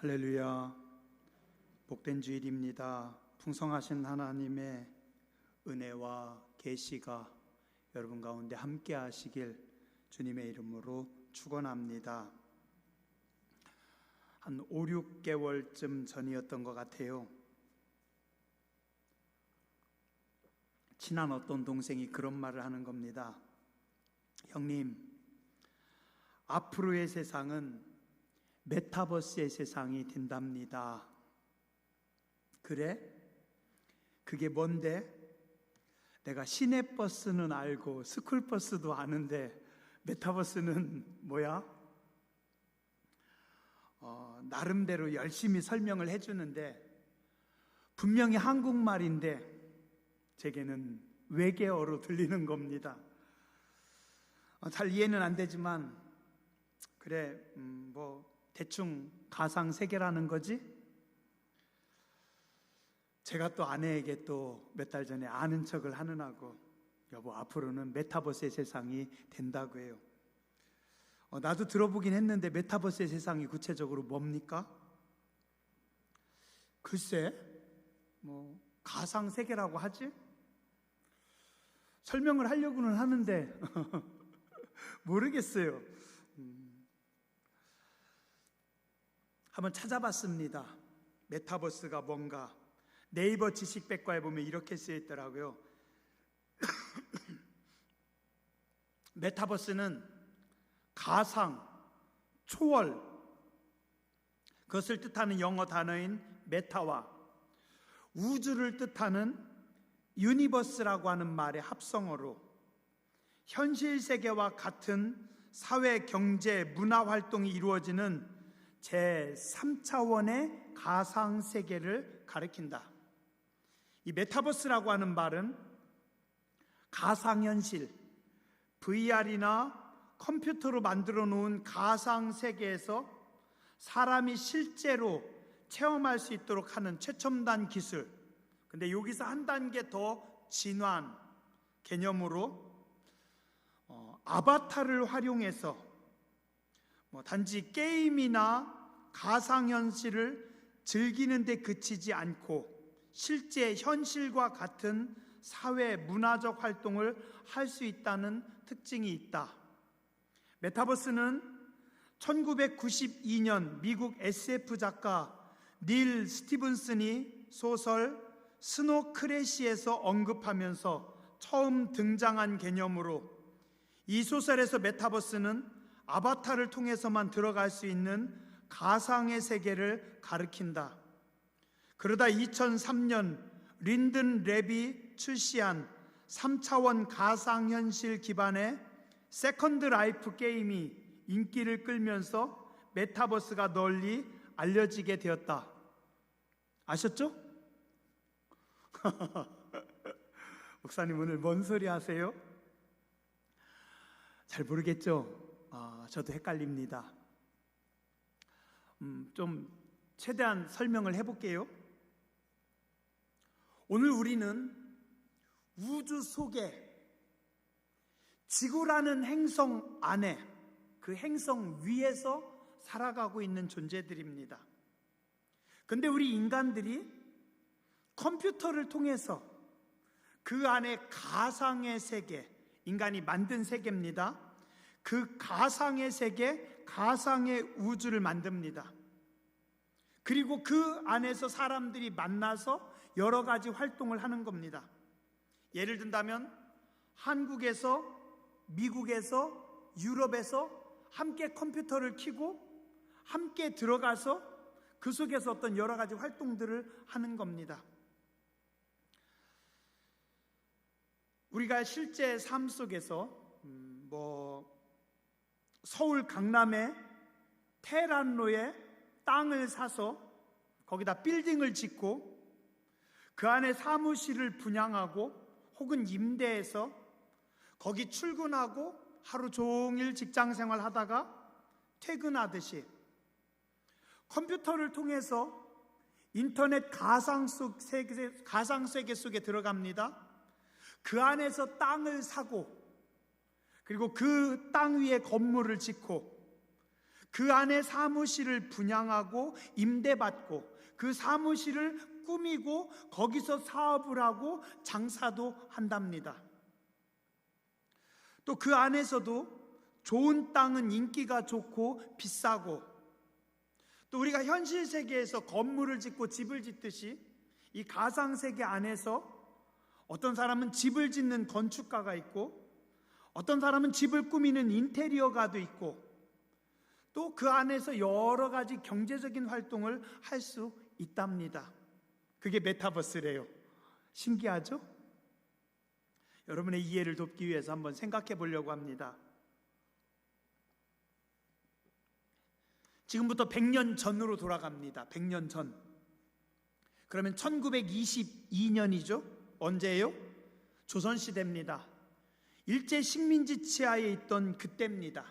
할렐루야. 복된 주일입니다. 풍성하신 하나님의 은혜와 계시가 여러분 가운데 함께 하시길 주님의 이름으로 축원합니다. 한 5, 6개월쯤 전이었던 것 같아요. 친한 어떤 동생이 그런 말을 하는 겁니다. 형님, 앞으로의 세상은 메타버스의 세상이 된답니다. 그래? 그게 뭔데? 내가 시내버스는 알고 스쿨버스도 아는데 메타버스는 뭐야? 나름대로 열심히 설명을 해주는데 분명히 한국말인데 제게는 외계어로 들리는 겁니다. 잘 이해는 안 되지만 그래, 대충 가상세계라는 거지? 제가 또 아내에게 또 몇 달 전에 아는 척을 하느라고 여보, 앞으로는 메타버스의 세상이 된다고 해요. 나도 들어보긴 했는데 메타버스의 세상이 구체적으로 뭡니까? 글쎄, 가상세계라고 하지? 설명을 하려고는 하는데 모르겠어요. 한번 찾아봤습니다. 메타버스가 뭔가. 네이버 지식백과에 보면 이렇게 쓰여 있더라고요. 메타버스는 가상, 초월, 그것을 뜻하는 영어 단어인 메타와 우주를 뜻하는 유니버스라고 하는 말의 합성어로 현실 세계와 같은 사회, 경제, 문화 활동이 이루어지는 제3차원의 가상세계를 가리킨다. 이 메타버스라고 하는 말은 가상현실, VR이나 컴퓨터로 만들어 놓은 가상세계에서 사람이 실제로 체험할 수 있도록 하는 최첨단 기술, 근데 여기서 한 단계 더 진화한 개념으로 아바타를 활용해서 단지 게임이나 가상현실을 즐기는 데 그치지 않고 실제 현실과 같은 사회 문화적 활동을 할 수 있다는 특징이 있다. 메타버스는 1992년 미국 SF 작가 닐 스티븐슨이 소설 스노 크래시에서 언급하면서 처음 등장한 개념으로 이 소설에서 메타버스는 아바타를 통해서만 들어갈 수 있는 가상의 세계를 가리킨다. 그러다 2003년 린든 랩이 출시한 3차원 가상현실 기반의 세컨드 라이프 게임이 인기를 끌면서 메타버스가 널리 알려지게 되었다. 아셨죠? 목사님 오늘 뭔 소리 하세요? 잘 모르겠죠? 저도 헷갈립니다. 좀 최대한 설명을 해볼게요. 오늘 우리는 우주 속에 지구라는 행성 안에, 그 행성 위에서 살아가고 있는 존재들입니다. 근데 우리 인간들이 컴퓨터를 통해서 그 안에 가상의 세계, 인간이 만든 세계입니다. 그 가상의 세계, 가상의 우주를 만듭니다. 그리고 그 안에서 사람들이 만나서 여러 가지 활동을 하는 겁니다. 예를 든다면 한국에서, 미국에서, 유럽에서 함께 컴퓨터를 켜고 함께 들어가서 그 속에서 어떤 여러 가지 활동들을 하는 겁니다. 우리가 실제 삶 속에서 서울 강남의 테란로에 땅을 사서 거기다 빌딩을 짓고 그 안에 사무실을 분양하고 혹은 임대해서 거기 출근하고 하루 종일 직장 생활하다가 퇴근하듯이 컴퓨터를 통해서 인터넷 가상세계 속에 들어갑니다. 그 안에서 땅을 사고 그리고 그 땅 위에 건물을 짓고 그 안에 사무실을 분양하고 임대받고 그 사무실을 꾸미고 거기서 사업을 하고 장사도 한답니다. 또 그 안에서도 좋은 땅은 인기가 좋고 비싸고, 또 우리가 현실 세계에서 건물을 짓고 집을 짓듯이 이 가상 세계 안에서 어떤 사람은 집을 짓는 건축가가 있고, 어떤 사람은 집을 꾸미는 인테리어가도 있고, 또 그 안에서 여러 가지 경제적인 활동을 할 수 있답니다. 그게 메타버스래요. 신기하죠? 여러분의 이해를 돕기 위해서 한번 생각해 보려고 합니다. 지금부터 100년 전으로 돌아갑니다. 100년 전. 그러면 1922년이죠. 언제예요? 조선시대입니다. 일제 식민지 치하에 있던 그때입니다.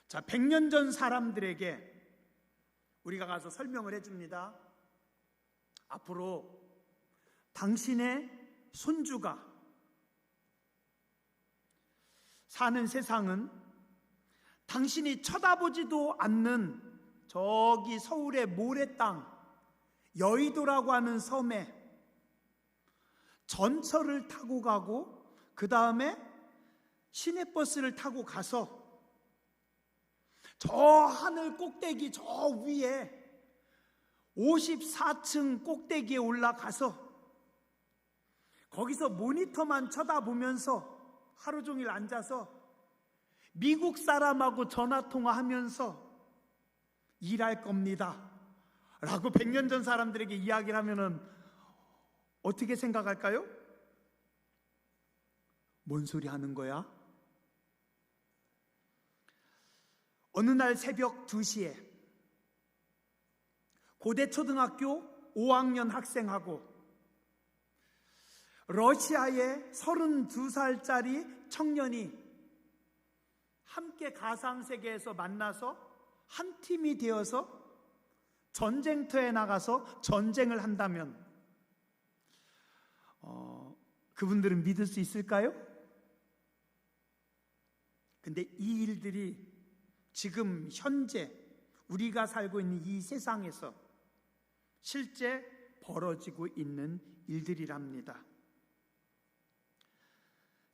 자, 100년 전 사람들에게 우리가 가서 설명을 해줍니다. 앞으로 당신의 손주가 사는 세상은 당신이 쳐다보지도 않는 저기 서울의 모래 땅, 여의도라고 하는 섬에 전철을 타고 가고, 그 다음에 시내버스를 타고 가서 저 하늘 꼭대기 저 위에 54층 꼭대기에 올라가서 거기서 모니터만 쳐다보면서 하루 종일 앉아서 미국 사람하고 전화통화하면서 일할 겁니다 라고 100년 전 사람들에게 이야기를 하면은 어떻게 생각할까요? 뭔 소리 하는 거야? 어느 날 새벽 2시에 고대 초등학교 5학년 학생하고 러시아의 32살짜리 청년이 함께 가상세계에서 만나서 한 팀이 되어서 전쟁터에 나가서 전쟁을 한다면 그분들은 믿을 수 있을까요? 근데 이 일들이 지금 현재 우리가 살고 있는 이 세상에서 실제 벌어지고 있는 일들이랍니다.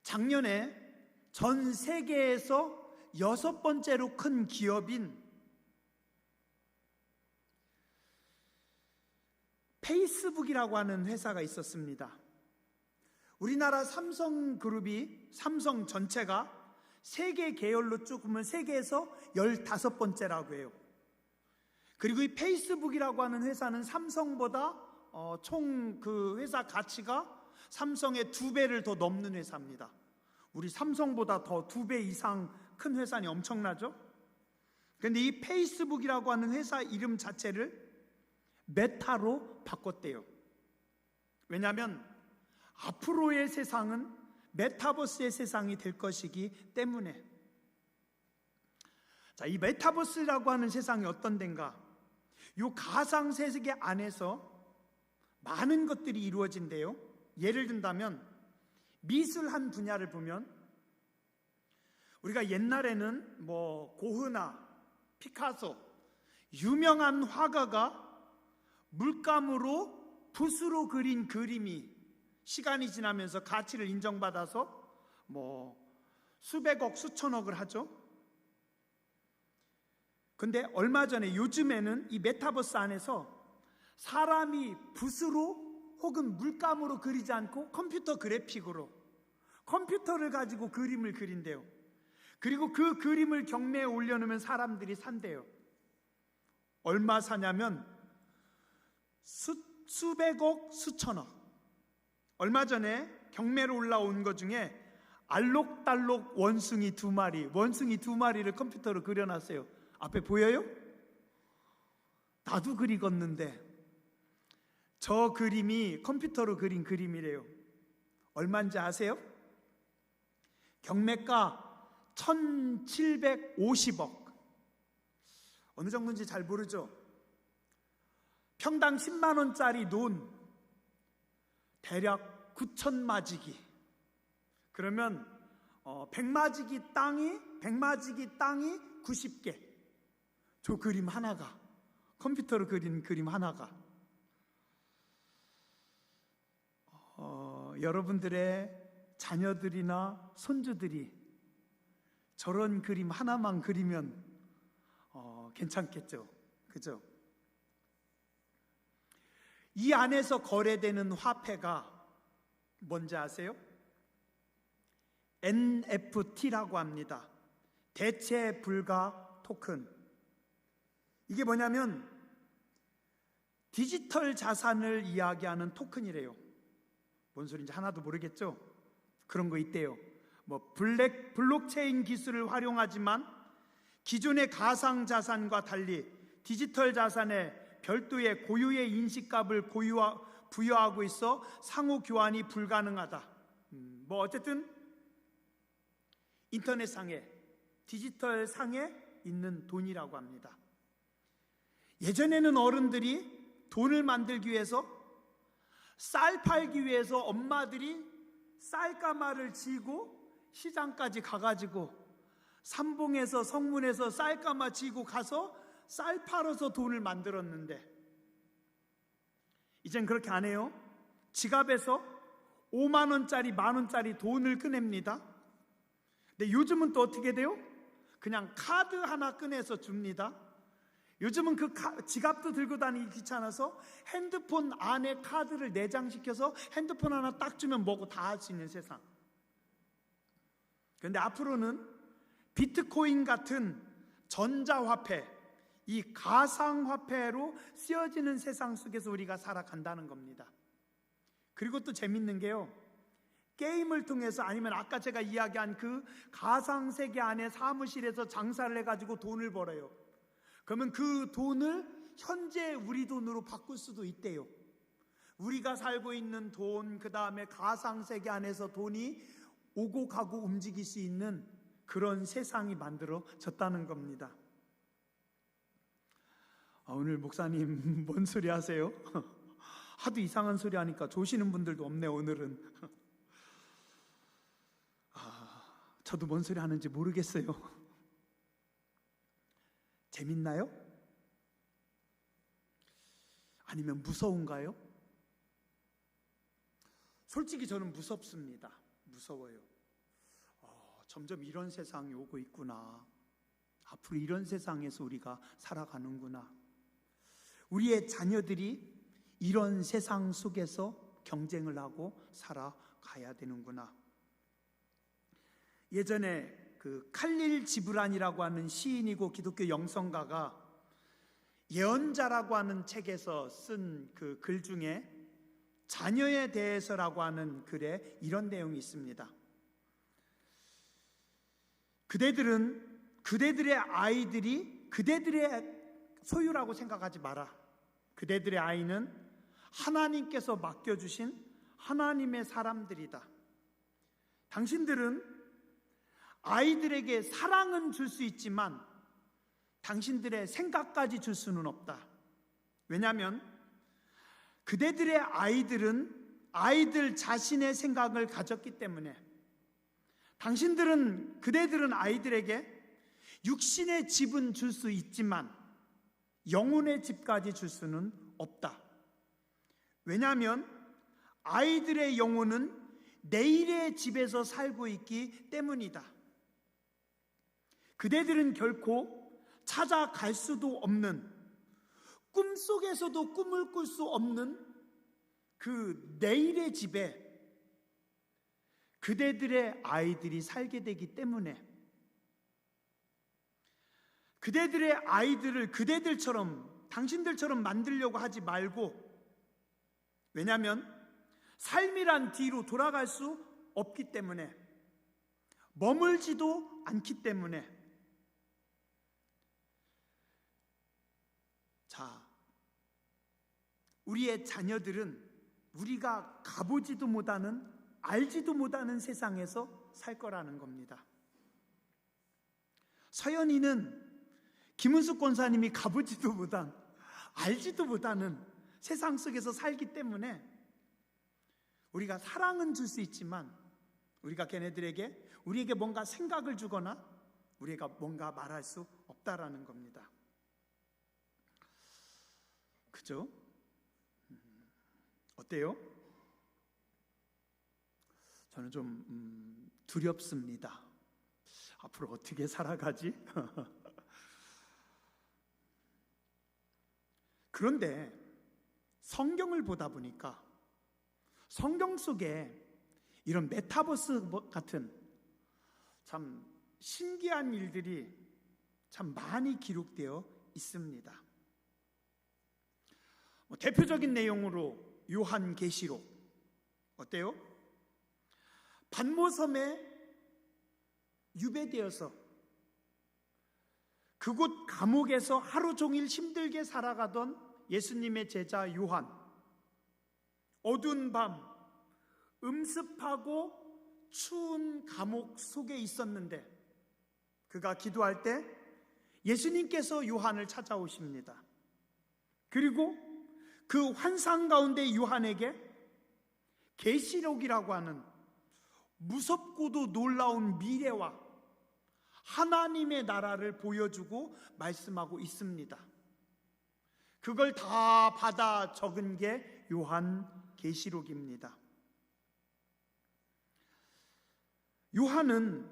작년에 전 세계에서 6번째로 큰 기업인 페이스북이라고 하는 회사가 있었습니다. 우리나라 삼성그룹이, 삼성 전체가 세계 계열로 쭉 보면 세계에서 15번째라고 해요. 그리고 이 페이스북이라고 하는 회사는 삼성보다 총 그 회사 가치가 삼성의 2배를 더 넘는 회사입니다. 우리 삼성보다 더 2배 이상 큰 회사니 엄청나죠? 그런데 이 페이스북이라고 하는 회사 이름 자체를 메타로 바꿨대요. 왜냐하면 앞으로의 세상은 메타버스의 세상이 될 것이기 때문에. 자, 이 메타버스라고 하는 세상이 어떤 데인가? 이 가상세계 안에서 많은 것들이 이루어진대요. 예를 든다면 미술 한 분야를 보면 우리가 옛날에는 뭐 고흐나 피카소, 유명한 화가가 물감으로 붓으로 그린 그림이 시간이 지나면서 가치를 인정받아서 뭐 수백억, 수천억을 하죠. 근데 얼마 전에 요즘에는 이 메타버스 안에서 사람이 붓으로 혹은 물감으로 그리지 않고 컴퓨터 그래픽으로 컴퓨터를 가지고 그림을 그린대요. 그리고 그 그림을 경매에 올려놓으면 사람들이 산대요. 얼마 사냐면 수백억, 수천억. 얼마 전에 경매로 올라온 것 중에 알록달록 원숭이 2마리, 원숭이 2마리를 컴퓨터로 그려놨어요. 앞에 보여요? 나도 그리겠는데 저 그림이 컴퓨터로 그린 그림이래요. 얼마인지 아세요? 경매가 1750억. 어느 정도인지 잘 모르죠? 평당 10만 원짜리 논 대략 9,000마지기. 그러면 100마지기 땅이 90개. 저 그림 하나가, 컴퓨터로 그린 그림 하나가 여러분들의 자녀들이나 손주들이 저런 그림 하나만 그리면 괜찮겠죠. 그죠? 이 안에서 거래되는 화폐가 뭔지 아세요? NFT라고 합니다. 대체 불가 토큰. 이게 뭐냐면 디지털 자산을 이야기하는 토큰이래요. 뭔 소리인지 하나도 모르겠죠? 그런 거 있대요. 뭐 블록체인 기술을 활용하지만 기존의 가상 자산과 달리 디지털 자산에 별도의 고유의 인식값을 부여하고 있어 상호 교환이 불가능하다. 뭐 어쨌든 인터넷상에, 디지털 상에 있는 돈이라고 합니다. 예전에는 어른들이 돈을 만들기 위해서, 쌀 팔기 위해서 엄마들이 쌀가마를 지고 시장까지 가가지고 삼봉에서 성문에서 쌀가마 지고 가서 쌀 팔아서 돈을 만들었는데 이젠 그렇게 안 해요. 지갑에서 5만 원짜리, 만 원짜리 돈을 꺼냅니다. 근데 요즘은 또 어떻게 돼요? 그냥 카드 하나 꺼내서 줍니다. 요즘은 그 지갑도 들고 다니기 귀찮아서 핸드폰 안에 카드를 내장시켜서 핸드폰 하나 딱 주면 뭐고 다 할 수 있는 세상. 그런데 앞으로는 비트코인 같은 전자화폐, 이 가상화폐로 쓰여지는 세상 속에서 우리가 살아간다는 겁니다. 그리고 또 재밌는 게요, 게임을 통해서 아니면 아까 제가 이야기한 그 가상세계 안에 사무실에서 장사를 해가지고 돈을 벌어요. 그러면 그 돈을 현재 우리 돈으로 바꿀 수도 있대요. 우리가 살고 있는 돈, 그 다음에 가상세계 안에서 돈이 오고 가고 움직일 수 있는 그런 세상이 만들어졌다는 겁니다. 오늘 목사님 뭔 소리 하세요? 하도 이상한 소리 하니까 조시는 분들도 없네 오늘은. 저도 뭔 소리 하는지 모르겠어요. 재밌나요? 아니면 무서운가요? 솔직히 저는 무섭습니다. 무서워요. 점점 이런 세상이 오고 있구나. 앞으로 이런 세상에서 우리가 살아가는구나. 우리의 자녀들이 이런 세상 속에서 경쟁을 하고 살아가야 되는구나. 예전에 그 칼릴 지브란이라고 하는 시인이고 기독교 영성가가 예언자라고 하는 책에서 쓴 그 글 중에 자녀에 대해서라고 하는 글에 이런 내용이 있습니다. 그대들의 아이들이 그대들의 소유라고 생각하지 마라. 그대들의 아이는 하나님께서 맡겨주신 하나님의 사람들이다. 당신들은 아이들에게 사랑은 줄 수 있지만 당신들의 생각까지 줄 수는 없다. 왜냐하면 그대들의 아이들은 아이들 자신의 생각을 가졌기 때문에 그대들은 아이들에게 육신의 집은 줄 수 있지만 영혼의 집까지 줄 수는 없다. 왜냐하면 아이들의 영혼은 내일의 집에서 살고 있기 때문이다. 그대들은 결코 찾아갈 수도 없는, 꿈속에서도 꿈을 꿀 수 없는 그 내일의 집에 그대들의 아이들이 살게 되기 때문에 그대들의 아이들을 그대들처럼, 당신들처럼 만들려고 하지 말고, 왜냐하면 삶이란 뒤로 돌아갈 수 없기 때문에, 머물지도 않기 때문에. 자, 우리의 자녀들은 우리가 가보지도 못하는, 알지도 못하는 세상에서 살 거라는 겁니다. 서연이는 김은숙 권사님이 가보지도 못한, 알지도 못하는 세상 속에서 살기 때문에 우리가 사랑은 줄 수 있지만 우리가 우리에게 뭔가 생각을 주거나 우리가 뭔가 말할 수 없다라는 겁니다. 그죠? 어때요? 저는 좀 두렵습니다. 앞으로 어떻게 살아가지? 그런데 성경을 보다 보니까 성경 속에 이런 메타버스 같은 참 신기한 일들이 참 많이 기록되어 있습니다. 대표적인 내용으로 요한계시록 어때요? patmos섬에 유배되어서 그곳 감옥에서 하루 종일 힘들게 살아가던 예수님의 제자 요한, 어두운 밤 음습하고 추운 감옥 속에 있었는데 그가 기도할 때 예수님께서 요한을 찾아오십니다. 그리고 그 환상 가운데 요한에게 계시록이라고 하는 무섭고도 놀라운 미래와 하나님의 나라를 보여주고 말씀하고 있습니다. 그걸 다 받아 적은 게 요한계시록입니다. 요한은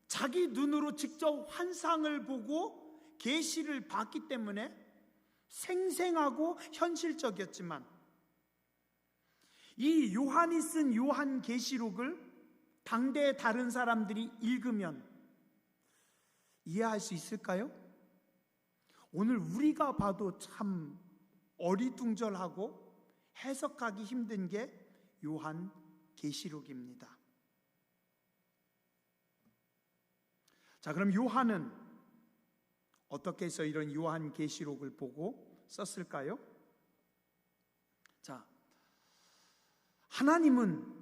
자기 눈으로 직접 환상을 보고 계시를 봤기 때문에 생생하고 현실적이었지만 이 요한이 쓴 요한계시록을 당대의 다른 사람들이 읽으면 이해할 수 있을까요? 오늘 우리가 봐도 참 어리둥절하고 해석하기 힘든 게 요한계시록입니다. 자, 그럼 요한은 어떻게 해서 이런 요한계시록을 보고 썼을까요? 자, 하나님은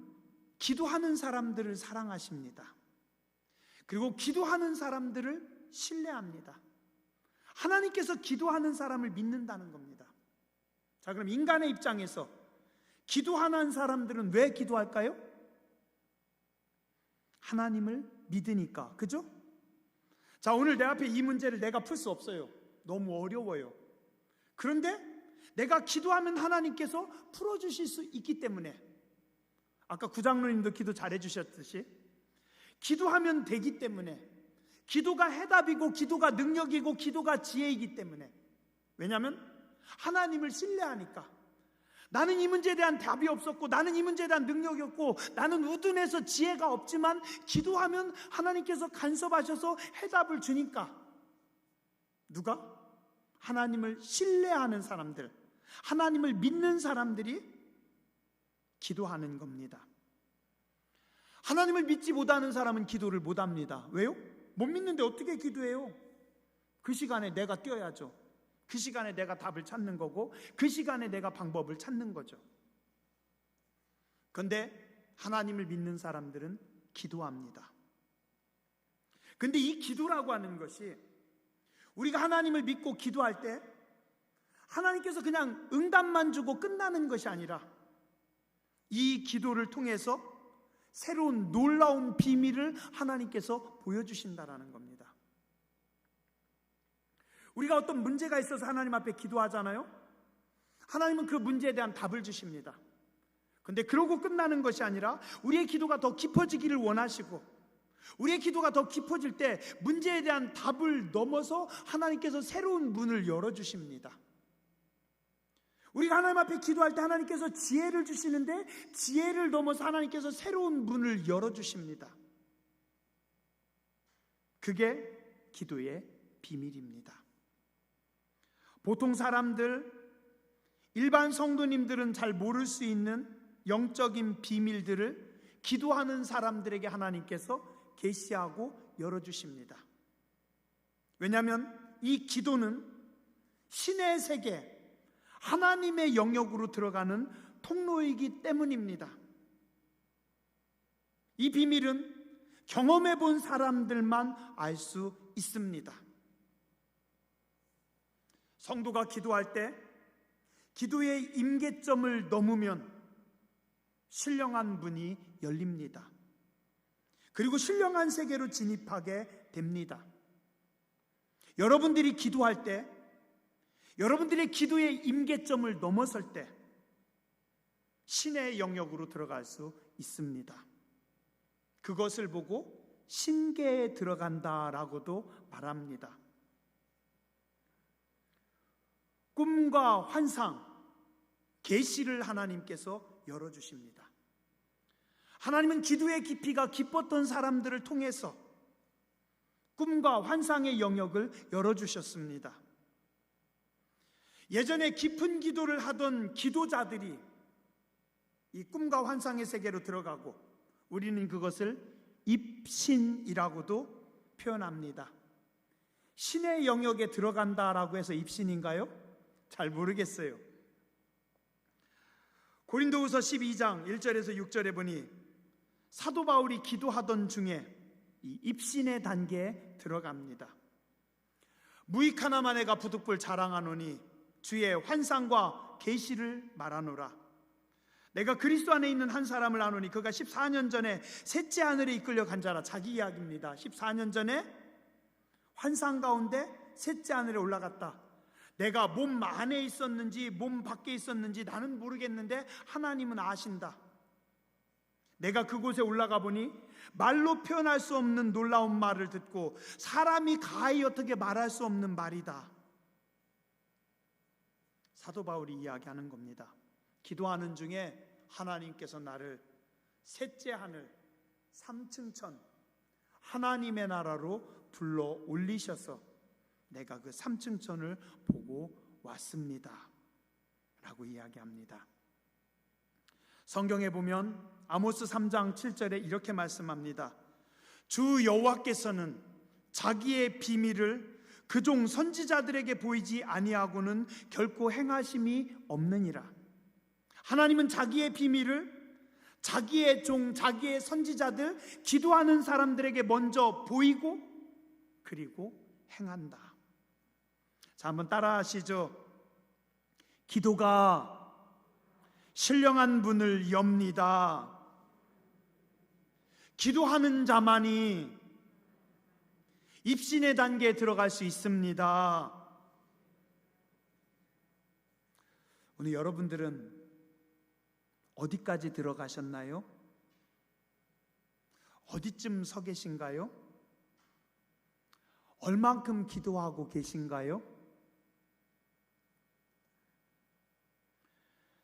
기도하는 사람들을 사랑하십니다. 그리고 기도하는 사람들을 신뢰합니다. 하나님께서 기도하는 사람을 믿는다는 겁니다. 자, 그럼 인간의 입장에서 기도하는 사람들은 왜 기도할까요? 하나님을 믿으니까, 그죠? 자, 오늘 내 앞에 이 문제를 내가 풀 수 없어요. 너무 어려워요. 그런데 내가 기도하면 하나님께서 풀어주실 수 있기 때문에, 아까 구장로님도 기도 잘해 주셨듯이 기도하면 되기 때문에, 기도가 해답이고 기도가 능력이고 기도가 지혜이기 때문에, 왜냐하면 하나님을 신뢰하니까. 나는 이 문제에 대한 답이 없었고 나는 이 문제에 대한 능력이 없고 나는 우둔해서 지혜가 없지만 기도하면 하나님께서 간섭하셔서 해답을 주니까, 누가? 하나님을 신뢰하는 사람들, 하나님을 믿는 사람들이 기도하는 겁니다. 하나님을 믿지 못하는 사람은 기도를 못합니다. 왜요? 못 믿는데 어떻게 기도해요? 그 시간에 내가 뛰어야죠. 그 시간에 내가 답을 찾는 거고 그 시간에 내가 방법을 찾는 거죠. 그런데 하나님을 믿는 사람들은 기도합니다. 그런데 이 기도라고 하는 것이, 우리가 하나님을 믿고 기도할 때 하나님께서 그냥 응답만 주고 끝나는 것이 아니라 이 기도를 통해서 새로운 놀라운 비밀을 하나님께서 보여주신다라는 겁니다. 우리가 어떤 문제가 있어서 하나님 앞에 기도하잖아요. 하나님은 그 문제에 대한 답을 주십니다. 그런데 그러고 끝나는 것이 아니라 우리의 기도가 더 깊어지기를 원하시고, 우리의 기도가 더 깊어질 때 문제에 대한 답을 넘어서 하나님께서 새로운 문을 열어주십니다. 우리가 하나님 앞에 기도할 때 하나님께서 지혜를 주시는데 지혜를 넘어서 하나님께서 새로운 문을 열어주십니다. 그게 기도의 비밀입니다. 보통 사람들, 일반 성도님들은 잘 모를 수 있는 영적인 비밀들을 기도하는 사람들에게 하나님께서 계시하고 열어주십니다. 왜냐하면 이 기도는 신의 세계, 하나님의 영역으로 들어가는 통로이기 때문입니다. 이 비밀은 경험해 본 사람들만 알 수 있습니다. 성도가 기도할 때 기도의 임계점을 넘으면 신령한 문이 열립니다. 그리고 신령한 세계로 진입하게 됩니다. 여러분들이 기도할 때 여러분들의 기도의 임계점을 넘어설 때 신의 영역으로 들어갈 수 있습니다. 그것을 보고 신계에 들어간다라고도 말합니다. 꿈과 환상, 계시를 하나님께서 열어주십니다. 하나님은 기도의 깊이가 깊었던 사람들을 통해서 꿈과 환상의 영역을 열어주셨습니다. 예전에 깊은 기도를 하던 기도자들이 이 꿈과 환상의 세계로 들어가고 우리는 그것을 입신이라고도 표현합니다. 신의 영역에 들어간다라고 해서 입신인가요? 잘 모르겠어요. 고린도후서 12장 1절에서 6절에 보니 사도 바울이 기도하던 중에 이 입신의 단계에 들어갑니다. 무익 하나만 내가 부득불 자랑하노니 주의 환상과 계시를 말하노라. 내가 그리스도 안에 있는 한 사람을 아노니 그가 14년 전에 셋째 하늘에 이끌려 간 자라. 자기 이야기입니다. 14년 전에 환상 가운데 셋째 하늘에 올라갔다. 내가 몸 안에 있었는지 몸 밖에 있었는지 나는 모르겠는데 하나님은 아신다. 내가 그곳에 올라가 보니 말로 표현할 수 없는 놀라운 말을 듣고 사람이 가히 어떻게 말할 수 없는 말이다. 사도 바울이 이야기하는 겁니다. 기도하는 중에 하나님께서 나를 셋째 하늘 3층 천 하나님의 나라로 불러 올리셔서 내가 그 3층 천을 보고 왔습니다 라고 이야기합니다. 성경에 보면 아모스 3장 7절에 이렇게 말씀합니다. 주 여호와께서는 자기의 비밀을 그종 선지자들에게 보이지 아니하고는 결코 행하심이 없느니라. 하나님은 자기의 비밀을 자기의 종, 자기의 선지자들, 기도하는 사람들에게 먼저 보이고 그리고 행한다. 자, 한번 따라 하시죠. 기도가 신령한 문을 엽니다. 기도하는 자만이 입신의 단계에 들어갈 수 있습니다. 오늘 여러분들은 어디까지 들어가셨나요? 어디쯤 서 계신가요? 얼만큼 기도하고 계신가요?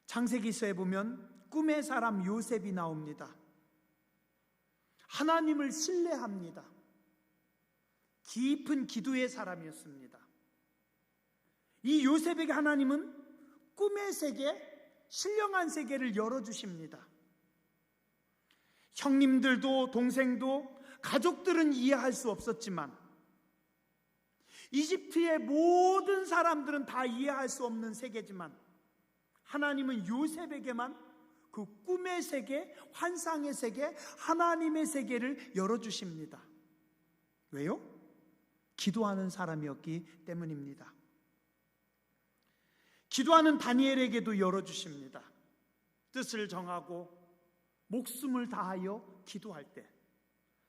창세기서에 보면 꿈의 사람 요셉이 나옵니다. 하나님을 신뢰합니다. 깊은 기도의 사람이었습니다. 이 요셉에게 하나님은 꿈의 세계, 신령한 세계를 열어주십니다. 형님들도 동생도 가족들은 이해할 수 없었지만 이집트의 모든 사람들은 다 이해할 수 없는 세계지만 하나님은 요셉에게만 그 꿈의 세계, 환상의 세계, 하나님의 세계를 열어주십니다. 왜요? 기도하는 사람이었기 때문입니다. 기도하는 다니엘에게도 열어주십니다. 뜻을 정하고 목숨을 다하여 기도할 때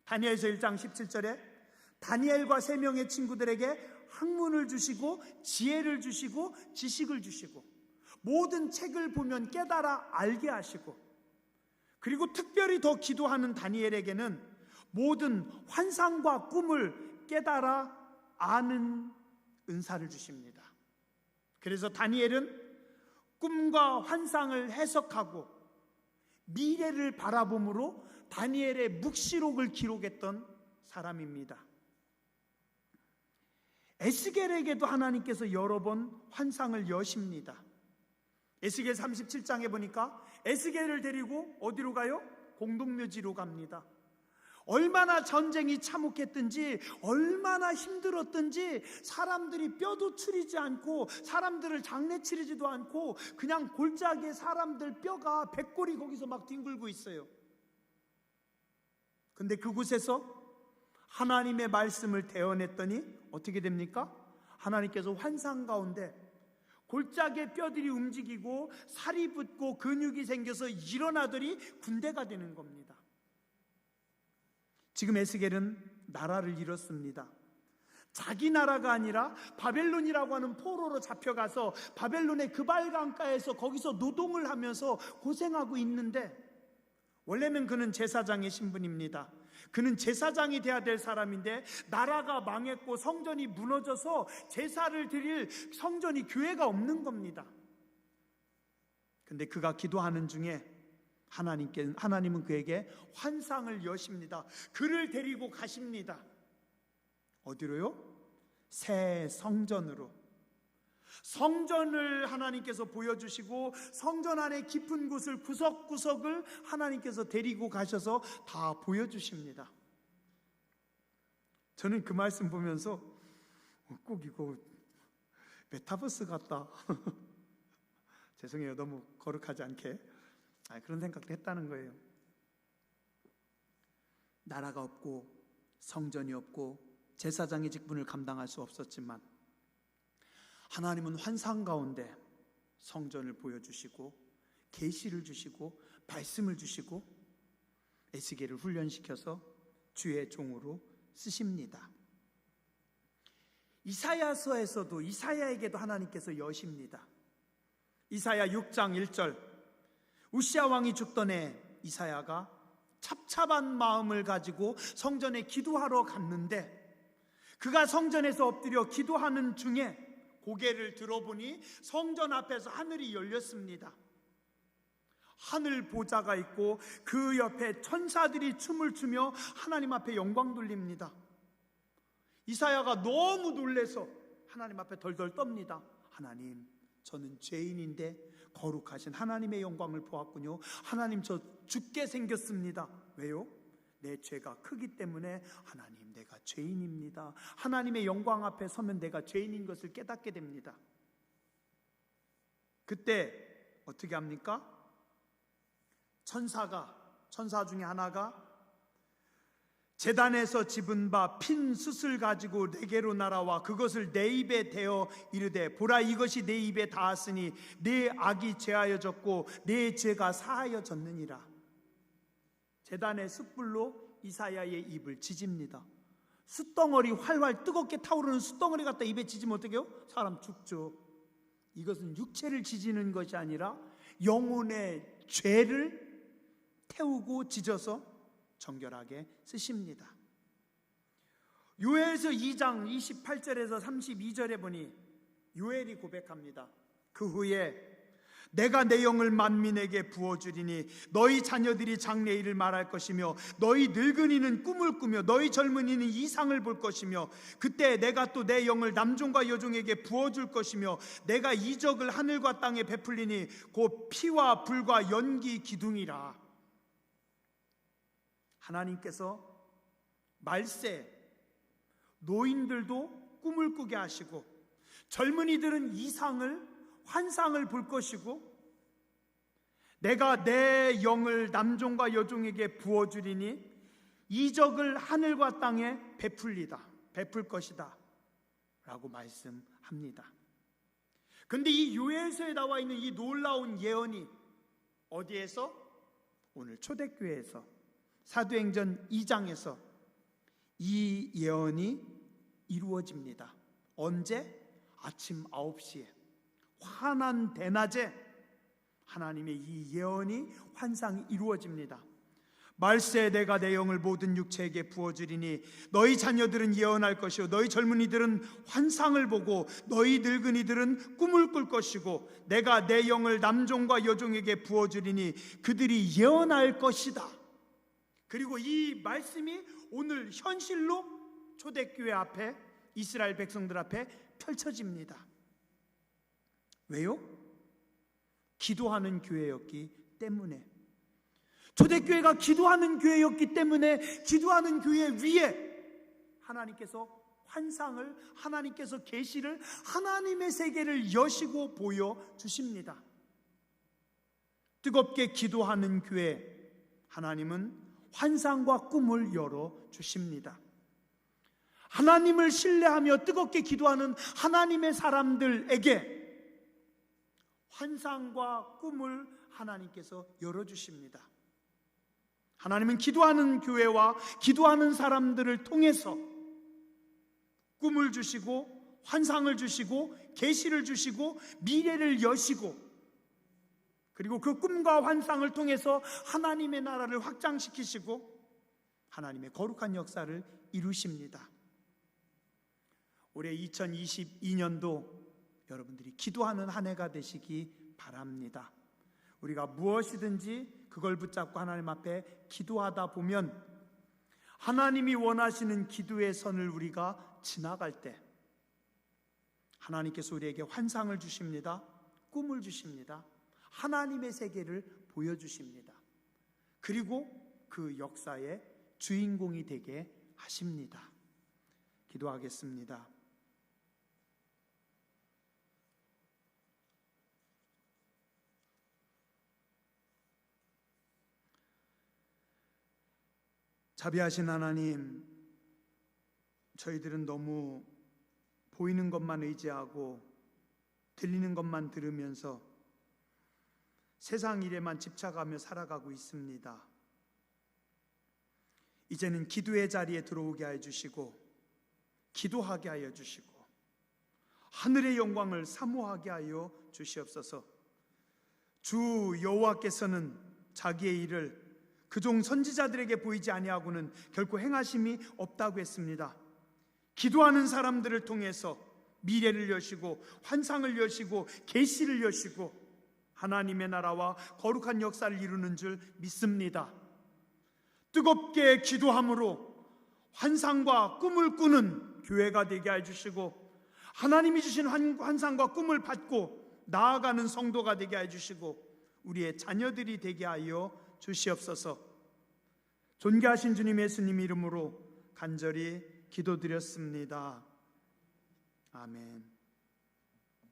다니엘서 1장 17절에 다니엘과 3명의 친구들에게 학문을 주시고 지혜를 주시고 지식을 주시고 모든 책을 보면 깨달아 알게 하시고 그리고 특별히 더 기도하는 다니엘에게는 모든 환상과 꿈을 깨달아 아는 은사를 주십니다. 그래서 다니엘은 꿈과 환상을 해석하고 미래를 바라봄으로 다니엘의 묵시록을 기록했던 사람입니다. 에스겔에게도 하나님께서 여러 번 환상을 여십니다. 에스겔 37장에 보니까 에스겔을 데리고 어디로 가요? 공동묘지로 갑니다. 얼마나 전쟁이 참혹했든지 얼마나 힘들었든지 사람들이 뼈도 추리지 않고 사람들을 장례 치르지도 않고 그냥 골짜기에 사람들 뼈가 백골이 거기서 막 뒹굴고 있어요. 근데 그곳에서 하나님의 말씀을 대언했더니 어떻게 됩니까? 하나님께서 환상 가운데 골짜기의 뼈들이 움직이고 살이 붙고 근육이 생겨서 일어나더니 군대가 되는 겁니다. 지금 에스겔은 나라를 잃었습니다. 자기 나라가 아니라 바벨론이라고 하는 포로로 잡혀가서 바벨론의 그발강가에서 거기서 노동을 하면서 고생하고 있는데, 원래는 그는 제사장의 신분입니다. 그는 제사장이 돼야 될 사람인데 나라가 망했고 성전이 무너져서 제사를 드릴 성전이, 교회가 없는 겁니다. 근데 그가 기도하는 중에 하나님은 그에게 환상을 여십니다. 그를 데리고 가십니다. 어디로요? 새 성전으로. 성전을 하나님께서 보여주시고 성전 안에 깊은 곳을, 구석구석을 하나님께서 데리고 가셔서 다 보여주십니다. 저는 그 말씀 보면서 꼭 이거 메타버스 같다. 죄송해요, 너무 거룩하지 않게 그런 생각도 했다는 거예요. 나라가 없고 성전이 없고 제사장의 직분을 감당할 수 없었지만 하나님은 환상 가운데 성전을 보여주시고 계시를 주시고 말씀을 주시고 에스겔을 훈련시켜서 주의 종으로 쓰십니다. 이사야서에서도 이사야에게도 하나님께서 여십니다. 이사야 6장 1절, 우시야 왕이 죽던 해 이사야가 찹찹한 마음을 가지고 성전에 기도하러 갔는데, 그가 성전에서 엎드려 기도하는 중에 고개를 들어보니 성전 앞에서 하늘이 열렸습니다. 하늘 보좌가 있고 그 옆에 천사들이 춤을 추며 하나님 앞에 영광 돌립니다. 이사야가 너무 놀라서 하나님 앞에 덜덜 떱니다. 하나님, 저는 죄인인데 거룩하신 하나님의 영광을 보았군요. 하나님, 저 죽게 생겼습니다. 왜요? 내 죄가 크기 때문에. 하나님, 내가 죄인입니다. 하나님의 영광 앞에 서면 내가 죄인인 것을 깨닫게 됩니다. 그때 어떻게 합니까? 천사 중에 하나가 제단에서 집은 바 핀 숯을 가지고 내게로 날아와 그것을 내 입에 대어 이르되, 보라, 이것이 내 입에 닿았으니 내 악이 제하여졌고 내 죄가 사하여졌느니라. 제단의 숯불로 이사야의 입을 지집니다. 숯덩어리, 활활 뜨겁게 타오르는 숯덩어리 갖다 입에 지지면 어떻게 해요? 사람 죽죠. 이것은 육체를 지지는 것이 아니라 영혼의 죄를 태우고 지져서 정결하게 쓰십니다. 요엘서 2장 28절에서 32절에 보니 요엘이 고백합니다. 그 후에 내가 내 영을 만민에게 부어주리니 너희 자녀들이 장래일을 말할 것이며 너희 늙은이는 꿈을 꾸며 너희 젊은이는 이상을 볼 것이며 그때 내가 또 내 영을 남종과 여종에게 부어줄 것이며 내가 이적을 하늘과 땅에 베풀리니 곧 피와 불과 연기 기둥이라. 하나님께서 말세 노인들도 꿈을 꾸게 하시고 젊은이들은 이상을, 환상을 볼 것이고 내가 내 영을 남종과 여종에게 부어주리니 이적을 하늘과 땅에 베풀 것이다 라고 말씀합니다. 그런데 이 요엘서에 나와 있는 이 놀라운 예언이 어디에서? 오늘 초대교회에서, 사도행전 2장에서 이 예언이 이루어집니다. 언제? 아침 9시에 환한 대낮에 하나님의 이 예언이, 환상이 이루어집니다. 말세 내가 내 영을 모든 육체에게 부어주리니 너희 자녀들은 예언할 것이요 너희 젊은이들은 환상을 보고 너희 늙은이들은 꿈을 꿀 것이고 내가 내 영을 남종과 여종에게 부어주리니 그들이 예언할 것이다. 그리고 이 말씀이 오늘 현실로 초대교회 앞에, 이스라엘 백성들 앞에 펼쳐집니다. 왜요? 기도하는 교회였기 때문에. 초대교회가 기도하는 교회였기 때문에 기도하는 교회 위에 하나님께서 환상을, 하나님께서 계시를, 하나님의 세계를 여시고 보여주십니다. 뜨겁게 기도하는 교회, 하나님은 환상과 꿈을 열어주십니다. 하나님을 신뢰하며 뜨겁게 기도하는 하나님의 사람들에게 환상과 꿈을 하나님께서 열어주십니다. 하나님은 기도하는 교회와 기도하는 사람들을 통해서 꿈을 주시고 환상을 주시고 계시를 주시고 미래를 여시고, 그리고 그 꿈과 환상을 통해서 하나님의 나라를 확장시키시고 하나님의 거룩한 역사를 이루십니다. 올해 2022년도 여러분들이 기도하는 한 해가 되시기 바랍니다. 우리가 무엇이든지 그걸 붙잡고 하나님 앞에 기도하다 보면 하나님이 원하시는 기도의 선을 우리가 지나갈 때 하나님께서 우리에게 환상을 주십니다. 꿈을 주십니다. 하나님의 세계를 보여주십니다. 그리고 그 역사의 주인공이 되게 하십니다. 기도하겠습니다. 자비하신 하나님, 저희들은 너무 보이는 것만 의지하고 들리는 것만 들으면서 세상 일에만 집착하며 살아가고 있습니다. 이제는 기도의 자리에 들어오게 하여 주시고 기도하게 하여 주시고 하늘의 영광을 사모하게 하여 주시옵소서. 주 여호와께서는 자기의 일을 그종 선지자들에게 보이지 아니하고는 결코 행하심이 없다고 했습니다. 기도하는 사람들을 통해서 미래를 여시고 환상을 여시고 계시를 여시고 하나님의 나라와 거룩한 역사를 이루는 줄 믿습니다. 뜨겁게 기도함으로 환상과 꿈을 꾸는 교회가 되게 해주시고 하나님이 주신 환상과 꿈을 받고 나아가는 성도가 되게 해주시고 우리의 자녀들이 되게 하여 주시옵소서. 존귀하신 주님 예수님 이름으로 간절히 기도드렸습니다. 아멘.